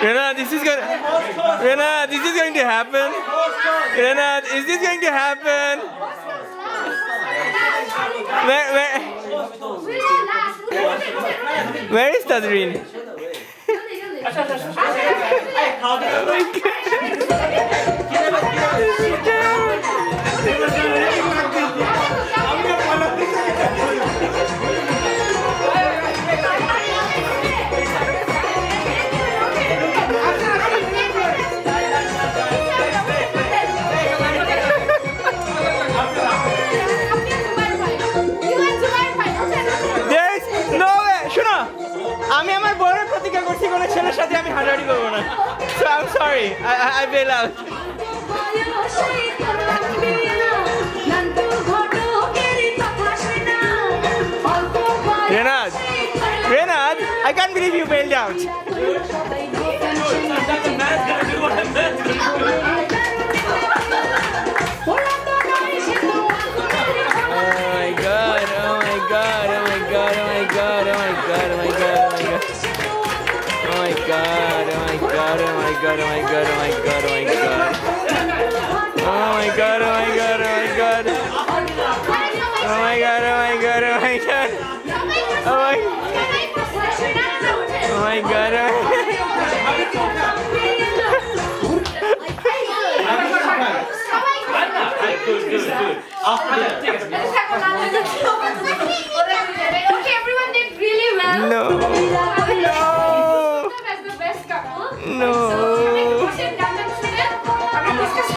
Rena, this is going to happen. Rena, is this going to happen? Where is Tadreen? আমি আমার বড় প্রতিজ্ঞা করছি কোন ছেলের সাথে আমি হাঁটাহাঁটি করব না। So I'm sorry. I bail out. Renad, I can't believe you bailed out. Oh my god.